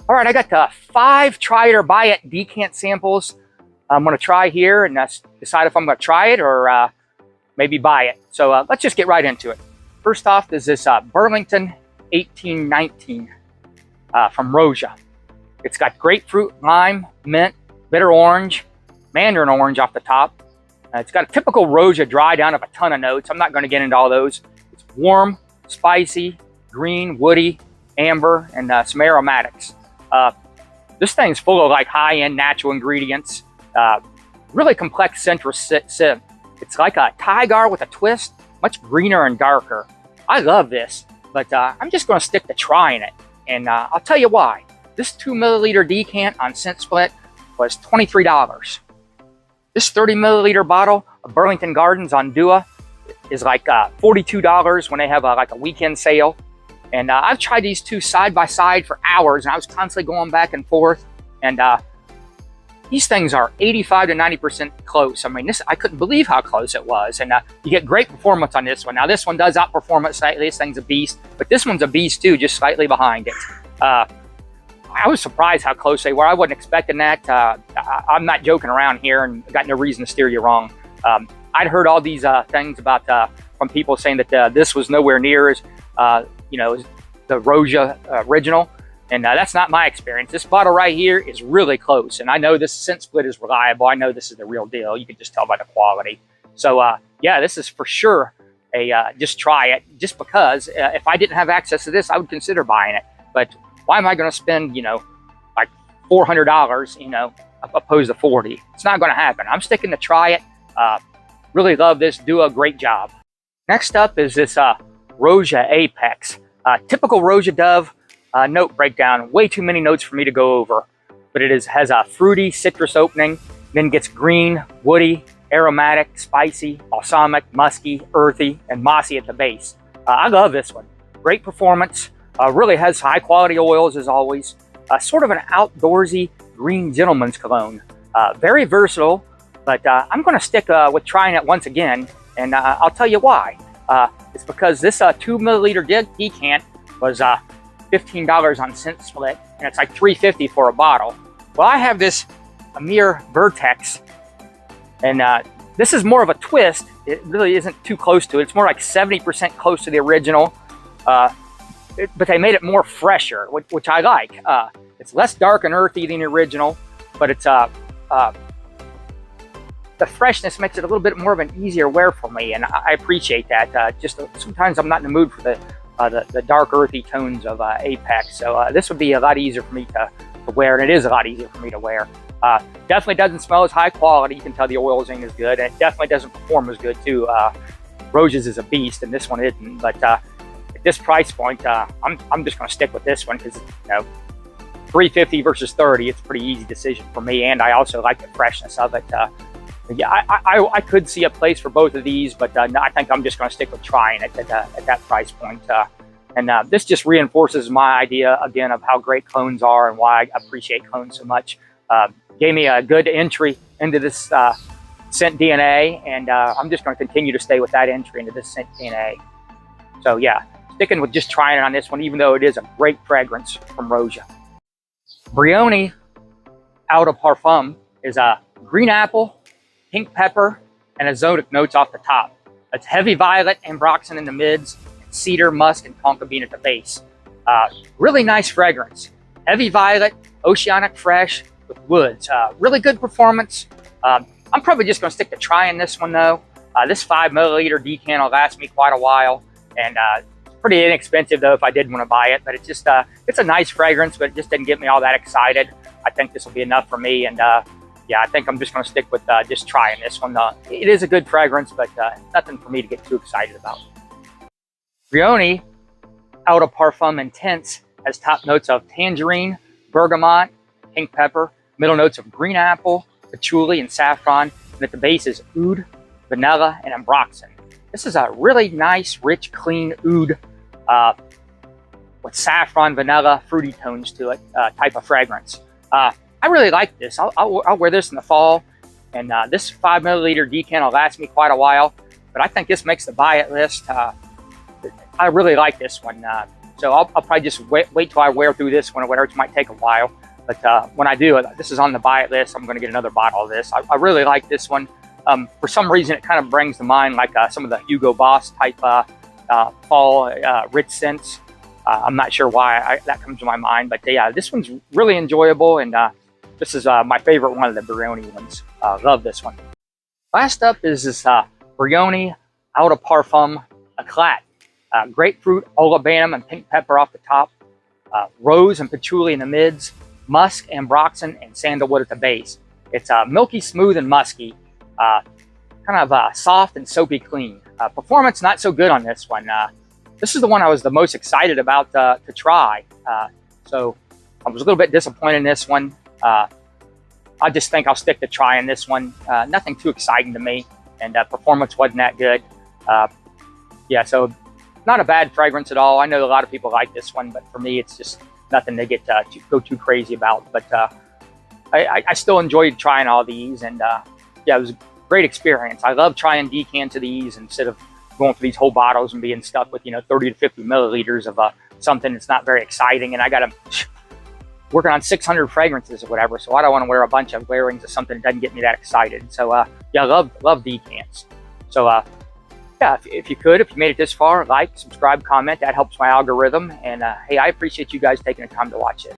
All right, I got 5 try it or buy it decant samples I'm going to try here and decide if I'm going to try it or maybe buy it. So let's just get right into it. First off is this Burlington 1819 from Roja. It's got grapefruit, lime, mint, bitter orange, mandarin orange off the top. It's got a typical Roja dry down of a ton of notes. I'm not going to get into all those. It's warm, spicy, green, woody, amber, and some aromatics. This thing's full of like high-end natural ingredients. Really complex citrus scent. It's like a Tigar with a twist, much greener and darker. I love this, but I'm just going to stick to trying it, and I'll tell you why. This 2 milliliter decant on Scent Split was $23. This 30 milliliter bottle of Burlington Gardens on Dua is like $42 when they have like a weekend sale. And I've tried these two side by side for hours, and I was constantly going back and forth. And these things are 85 to 90% close. I mean, I couldn't believe how close it was. And you get great performance on this one. Now, this one does outperform it slightly. This thing's a beast, but this one's a beast too, just slightly behind it. I was surprised how close they were. I wasn't expecting that. I'm not joking around here, and got no reason to steer you wrong. I'd heard all these things about from people saying that this was nowhere near as you know, the Roja original, and that's not my experience. This bottle right here is really close, and I know this Scent Split is reliable. I know this is the real deal. You can just tell by the quality. So yeah, this is for sure a just try it, just because if I didn't have access to this, I would consider buying it. But why am I going to spend, you know, like $400, you know, opposed to 40? It's not going to happen. I'm sticking to try it. Really love this. Do a great job. Next up is this Roa Apex. Typical Roja Dove note breakdown. Way too many notes for me to go over, but it has a fruity citrus opening, then gets green, woody, aromatic, spicy, balsamic, musky, earthy, and mossy at the base. I love this one. Great performance. Really has high quality oils as always. Sort of an outdoorsy green gentleman's cologne. Very versatile, but I'm going to stick with trying it once again, and I'll tell you why. It's because this 2 milliliter decant was $15 on Scent Split, and it's like $3.50 for a bottle. Well, I have this Amir Vertex, and this is more of a twist. It really isn't too close to it. It's more like 70% close to the original, but they made it more fresher, which I like. It's less dark and earthy than the original, but it's the freshness makes it a little bit more of an easier wear for me, and I appreciate that. Just sometimes I'm not in the mood for the dark earthy tones of Apex, so this would be a lot easier for me to wear, and it is a lot easier for me to wear. Definitely doesn't smell as high quality. You can tell the oils ain't as good, and it definitely doesn't perform as good too. Roja's is a beast, and this one isn't. But at this price point, I'm just going to stick with this one because, you know, $3.50 versus $30. It's a pretty easy decision for me, and I also like the freshness of it. Yeah, I could see a place for both of these, but I think I'm just going to stick with trying it at that price point. And this just reinforces my idea again of how great clones are and why I appreciate clones so much. Gave me a good entry into this scent DNA, and I'm just going to continue to stay with that entry into this scent DNA. So yeah, sticking with just trying it on this one, even though it is a great fragrance from Roja. Brioni Out of Parfum is a green apple, pink pepper, and exotic notes off the top. It's heavy violet and ambroxan in the mids, and cedar, musk, and tonka bean at the base. Really nice fragrance. Heavy violet, oceanic fresh with woods. Really good performance. I'm probably just going to stick to trying this one though. This 5 milliliter decant will last me quite a while, and pretty inexpensive though if I did want to buy it. But it's just it's a nice fragrance, but it just didn't get me all that excited. I think this will be enough for me, and yeah, I think I'm just going to stick with just trying this one. It is a good fragrance, but nothing for me to get too excited about. Brioni Out of Parfum Intense has top notes of tangerine, bergamot, pink pepper, middle notes of green apple, patchouli, and saffron, and at the base is oud, vanilla, and ambroxan. This is a really nice, rich, clean oud with saffron, vanilla, fruity tones to it type of fragrance. I really like this. I'll wear this in the fall, and this 5 milliliter decant will last me quite a while, but I think this makes the buy it list. I really like this one. So I'll probably just wait till I wear through this one or whatever. It might take a while. But when I do, this is on the buy it list. I'm going to get another bottle of this. I really like this one. For some reason, it kind of brings to mind like some of the Hugo Boss type fall rich scents. I'm not sure why that comes to my mind. But yeah, this one's really enjoyable. And this is my favorite one of the brioni ones. Love this one. Last up is this Rion Out parfum eclat. Grapefruit, olibanum, and pink pepper off the top. Rose and patchouli in the mids. Musk, ambroxan, and sandalwood at the base. It's milky, smooth, and musky. Kind of soft and soapy clean. Performance not so good on this one. This is the one I was the most excited about to try. So I was a little bit disappointed in this one. I just think I'll stick to trying this one. Nothing too exciting to me, and performance wasn't that good. Yeah, so not a bad fragrance at all. I know a lot of people like this one, but for me, it's just nothing to get to go too crazy about. But I still enjoyed trying all these, and yeah, it was a great experience. I love trying decants of these instead of going for these whole bottles and being stuck with 30 to 50 milliliters of something that's not very exciting. And I got to working on 600 fragrances or whatever, so I don't want to wear a bunch of wearings of something that doesn't get me that excited. So yeah, love decants. So yeah, if you made it this far, like, subscribe, comment. That helps my algorithm. And hey, I appreciate you guys taking the time to watch it.